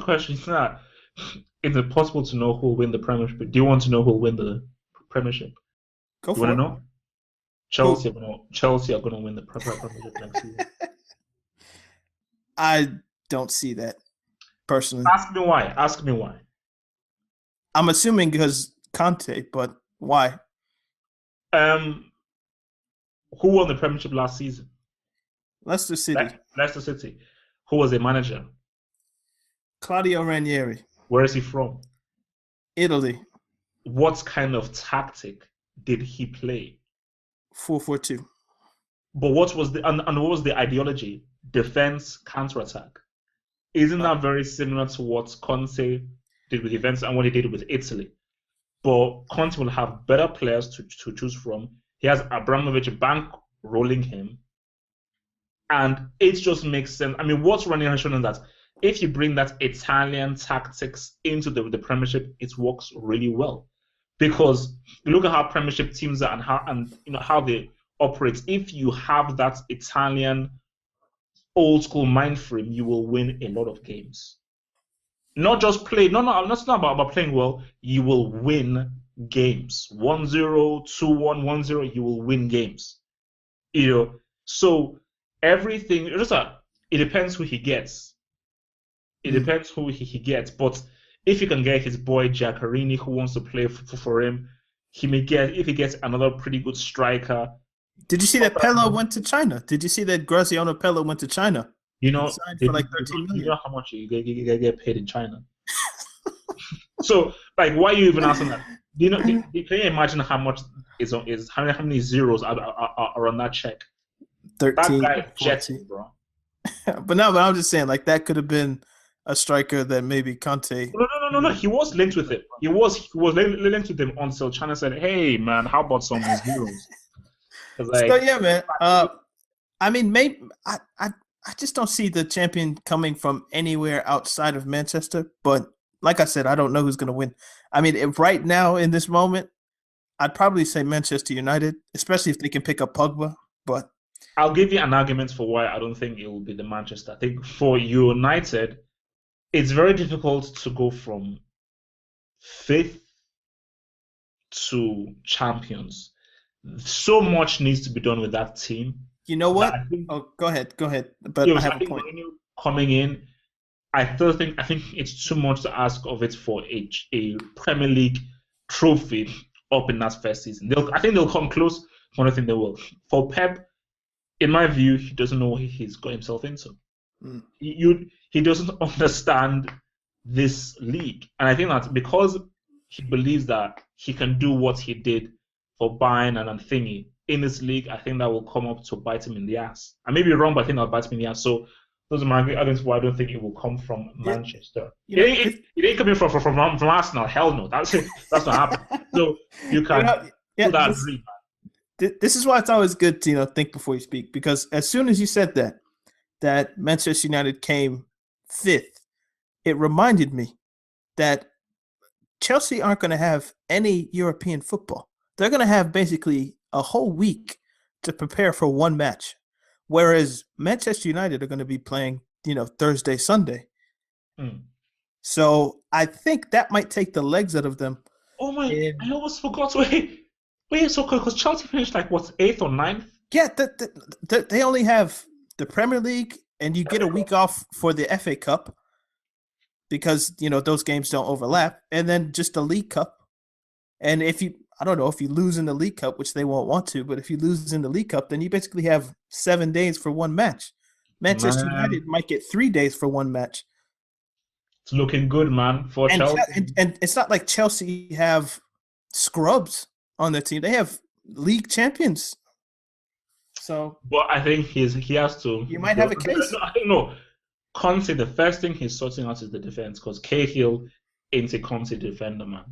question. It's not. It's impossible to know who will win the Premiership. Do you want to know who will win the Premiership? Go You want for to it. know? Who? Chelsea are gonna win the Premiership next season. I don't see that personally. Ask me why. Ask me why. I'm assuming because Conte, but why? Um, who won the Premiership last season? Leicester City. Leicester City. Who was the manager? Claudio Ranieri. Where is he from? Italy. What kind of tactic did he play? 4-4-2. But what was what was the ideology? Defense, counter-attack. Isn't that very similar to what Conte did with Juventus and what he did with Italy? But Conte will have better players to choose from. He has Abramovich bank rolling him. And it just makes sense. I mean, what's Ranieri has shown is that if you bring that Italian tactics into the Premiership, it works really well. Because you look at how Premiership teams are and how they operate. If you have that Italian old school mind frame, you will win a lot of games. Not just play. No, that's not about playing well. You will win games. 1-0, 2-1, 1-0. You will win games. So everything. It depends who he gets. It depends who he gets. But if you can get his boy Giaccherini, who wants to play for him, he may get. If he gets another pretty good striker. Did you see that Pello went to China? Did you see that Graziano Pello went to China? Signed for like 13 million. You know how much you get paid in China. So, like, why are you even asking that? Can you imagine how much how many zeros are on that check? 13. That guy jetting, bro. But I'm just saying, like, that could have been a striker that maybe Conte. No. He was linked with it. He was linked with them until China said, "Hey, man, how about some zeros?" Like, so yeah, man. I mean, maybe I just don't see the champion coming from anywhere outside of Manchester. But like I said, I don't know who's going to win. I mean, if right now in this moment, I'd probably say Manchester United, especially if they can pick up Pogba. But I'll give you an argument for why I don't think it will be the Manchester. I think for United, it's very difficult to go from 5th to champions. So much needs to be done with that team. You know what? Go ahead. But I have a point. Coming in, I think it's too much to ask of it for a Premier League trophy up in that first season. I think they'll come close. I think they will. For Pep, in my view, he doesn't know what he's got himself into. He doesn't understand this league, and I think that because he believes that he can do what he did for Bayern and Thingy in this league, I think that will come up to bite him in the ass. I may be wrong, but I think that'll bite him in the ass. So those are my arguments why I don't think it will come from Manchester. It ain't coming from Arsenal. Hell no, that's not happening. So you can do that dream. This is why it's always good to think before you speak, because as soon as you said that Manchester United came 5th, it reminded me that Chelsea aren't going to have any European football. They're going to have basically a whole week to prepare for one match, whereas Manchester United are going to be playing, Thursday, Sunday. So I think that might take the legs out of them. Oh my! I almost forgot. Wait, so because Chelsea finished like what, 8th or 9th? Yeah, they only have the Premier League, and you get a week off for the FA Cup because those games don't overlap, and then just the League Cup. And I don't know if you lose in the League Cup, which they won't want to, but if you lose in the League Cup, then you basically have 7 days for one match. Manchester United might get 3 days for one match. It's looking good, man, for Chelsea. And it's not like Chelsea have scrubs on their team. They have league champions. So, but I think he has to. You might have a case. I don't know. Conte, the first thing he's sorting out is the defense, because Cahill ain't a Conte defender, man.